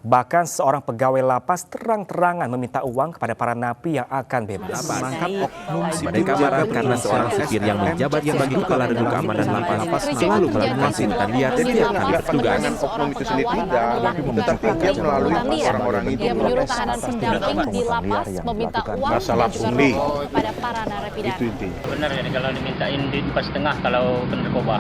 Bahkan seorang pegawai lapas terang-terangan meminta uang kepada para napi yang akan bebas. Menangkap oknum sipir kabaran karena seorang sipir yang menjabat sebagai kepala regu keamanan lapas selalu melakukan tindakan liar setiap kali bertugas. Oknum itu sendiri tidak, tetapi dia melalui orang-orang itu dia menyuruh tahanan pendamping di lapas meminta uang masalah dan juga pungli rokok kepada para narapidana. itu intinya. Benar, jadi kalau dimintain duit 4,5 kalau narkoba,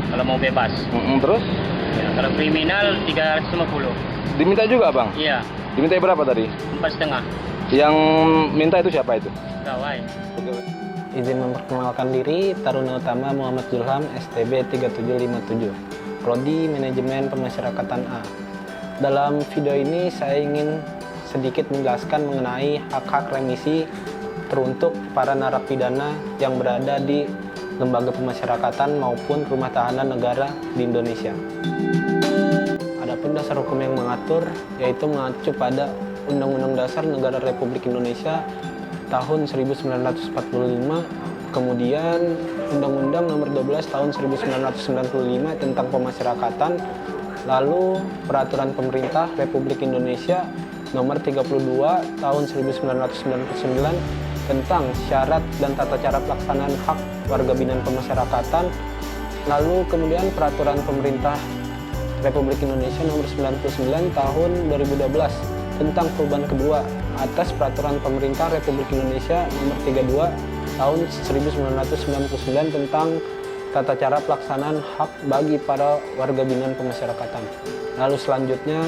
kalau mau bebas. Terus Ya, kalau kriminal 350. diminta juga bang? Iya, Diminta berapa tadi? 4,5. Yang minta itu siapa itu? Gawai. Izin memperkenalkan diri, Taruna Utama Muhammad Zulham, STB 3757, Prodi Manajemen Pemasyarakatan A. Dalam video ini saya ingin sedikit menjelaskan mengenai hak-hak remisi teruntuk para narapidana yang berada di lembaga pemasyarakatan maupun rumah tahanan negara di Indonesia. Adapun dasar hukum yang mengatur yaitu mengacu pada Undang-Undang Dasar Negara Republik Indonesia tahun 1945, kemudian Undang-Undang Nomor 12 tahun 1995 tentang pemasyarakatan, lalu Peraturan Pemerintah Republik Indonesia Nomor 32 tahun 1999 tentang syarat dan tata cara pelaksanaan hak warga binaan pemasyarakatan, lalu kemudian Peraturan Pemerintah Republik Indonesia Nomor 99 tahun 2012 tentang perubahan kedua atas Peraturan Pemerintah Republik Indonesia Nomor 32 tahun 1999 tentang tata cara pelaksanaan hak bagi para warga binaan pemasyarakatan. Lalu selanjutnya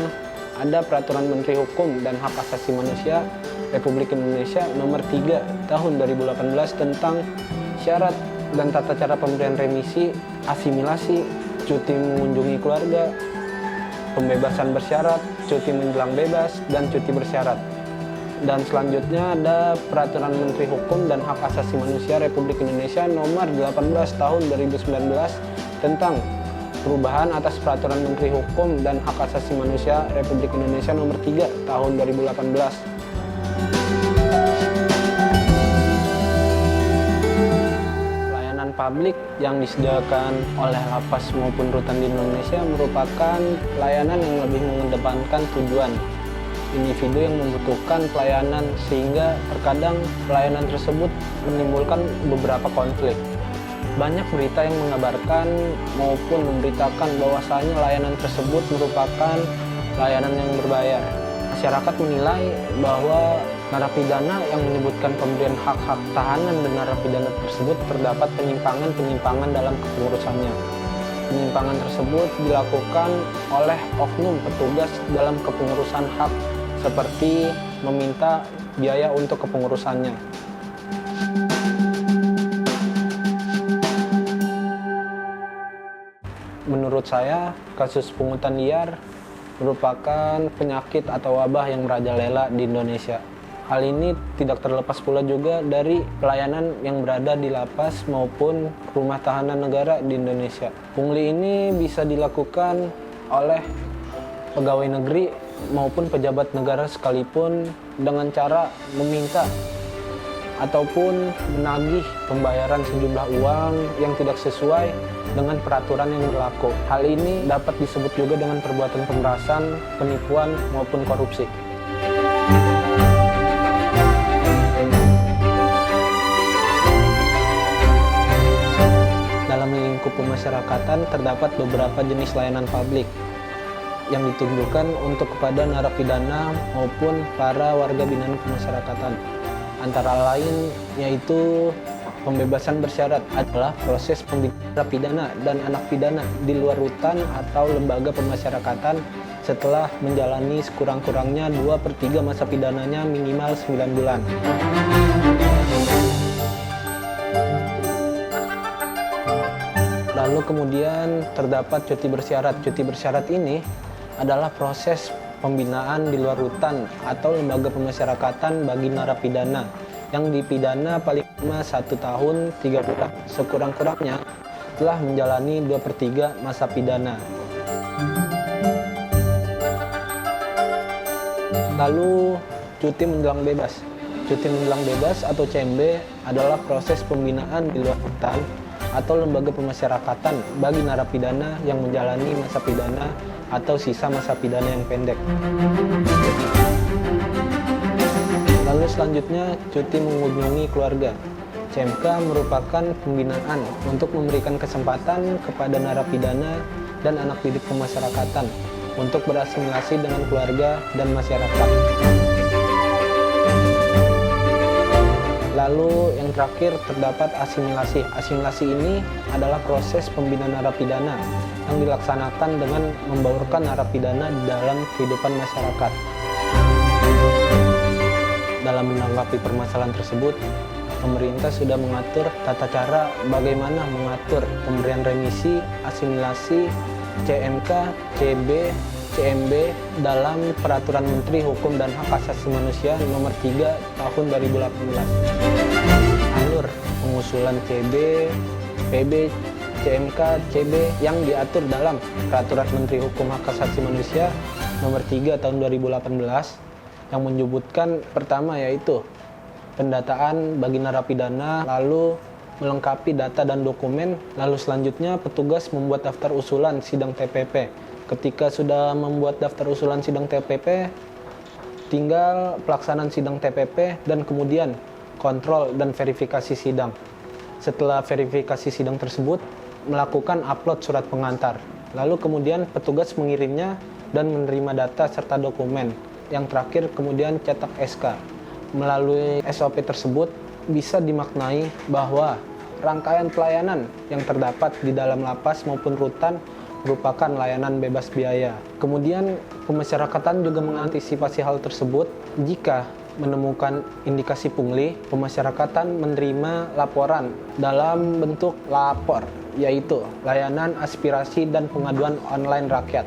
ada Peraturan Menteri Hukum dan Hak Asasi Manusia Republik Indonesia Nomor 3 tahun 2018 tentang syarat dan tata cara pemberian remisi, asimilasi, cuti mengunjungi keluarga, pembebasan bersyarat, cuti menjelang bebas, dan cuti bersyarat. Dan selanjutnya ada Peraturan Menteri Hukum dan Hak Asasi Manusia Republik Indonesia Nomor 18 tahun 2019 tentang perubahan atas Peraturan Menteri Hukum dan Hak Asasi Manusia Republik Indonesia Nomor 3 tahun 2018. Publik yang disediakan oleh lapas maupun rutan di Indonesia merupakan pelayanan yang lebih mengedepankan tujuan individu yang membutuhkan pelayanan, sehingga terkadang pelayanan tersebut menimbulkan beberapa konflik. Banyak berita yang mengabarkan maupun memberitakan bahwasanya layanan tersebut merupakan layanan yang berbayar. Masyarakat menilai bahwa narapidana yang menyebutkan pemberian hak-hak tahanan dan narapidana tersebut terdapat penyimpangan dalam kepengurusannya. Penyimpangan tersebut dilakukan oleh oknum petugas dalam kepengurusan hak, seperti meminta biaya untuk kepengurusannya. Menurut saya, kasus pungutan liar merupakan penyakit atau wabah yang merajalela di Indonesia. Hal ini tidak terlepas pula juga dari pelayanan yang berada di lapas maupun rumah tahanan negara di Indonesia. Pungli ini bisa dilakukan oleh pegawai negeri maupun pejabat negara sekalipun dengan cara meminta ataupun menagih pembayaran sejumlah uang yang tidak sesuai dengan peraturan yang berlaku. Hal ini dapat disebut juga dengan perbuatan pemerasan, penipuan maupun korupsi. Dalam lingkup pemasyarakatan terdapat beberapa jenis layanan publik yang ditunjukkan untuk kepada narapidana maupun para warga binaan pemasyarakatan. Antara lain yaitu pembebasan bersyarat adalah proses pembebasan narapidana dan anak pidana di luar rutan atau lembaga pemasyarakatan setelah menjalani sekurang-kurangnya 2/3 masa pidananya minimal 9 bulan. Lalu kemudian terdapat cuti bersyarat. Cuti bersyarat ini adalah proses pembinaan di luar rutan atau lembaga pemasyarakatan bagi narapidana yang dipidana paling lama 1 tahun 3 bulan sekurang-kurangnya telah menjalani 2/3 masa pidana. Lalu cuti menjelang bebas. Cuti menjelang bebas atau CMB adalah proses pembinaan di luar rutan atau lembaga pemasyarakatan bagi narapidana yang menjalani masa pidana atau sisa masa pidana yang pendek. Lalu selanjutnya, cuti mengunjungi keluarga. CMK merupakan pembinaan untuk memberikan kesempatan kepada narapidana dan anak didik pemasyarakatan untuk berasimilasi dengan keluarga dan masyarakat. Lalu yang terakhir terdapat asimilasi. Asimilasi ini adalah proses pembinaan narapidana yang dilaksanakan dengan membaurkan narapidana dalam kehidupan masyarakat. Dalam menanggapi permasalahan tersebut, pemerintah sudah mengatur tata cara bagaimana mengatur pemberian remisi, asimilasi, CMK, CB, CMB dalam Peraturan Menteri Hukum dan Hak Asasi Manusia Nomor 3 Tahun 2018. Alur pengusulan CB, PB, CMK, CB yang diatur dalam Peraturan Menteri Hukum Hak Asasi Manusia Nomor 3 Tahun 2018 yang menyebutkan pertama yaitu pendataan bagi narapidana, lalu melengkapi data dan dokumen, lalu selanjutnya petugas membuat daftar usulan sidang TPP. Ketika sudah membuat daftar usulan sidang TPP, tinggal pelaksanaan sidang TPP dan kemudian kontrol dan verifikasi sidang. Setelah verifikasi sidang tersebut, melakukan upload surat pengantar. Lalu kemudian petugas mengirimnya dan menerima data serta dokumen. Yang terakhir kemudian cetak SK. Melalui SOP tersebut bisa dimaknai bahwa rangkaian pelayanan yang terdapat di dalam lapas maupun rutan merupakan layanan bebas biaya. Kemudian pemasyarakatan juga mengantisipasi hal tersebut jika menemukan indikasi pungli, pemasyarakatan menerima laporan dalam bentuk lapor, yaitu layanan aspirasi dan pengaduan online rakyat.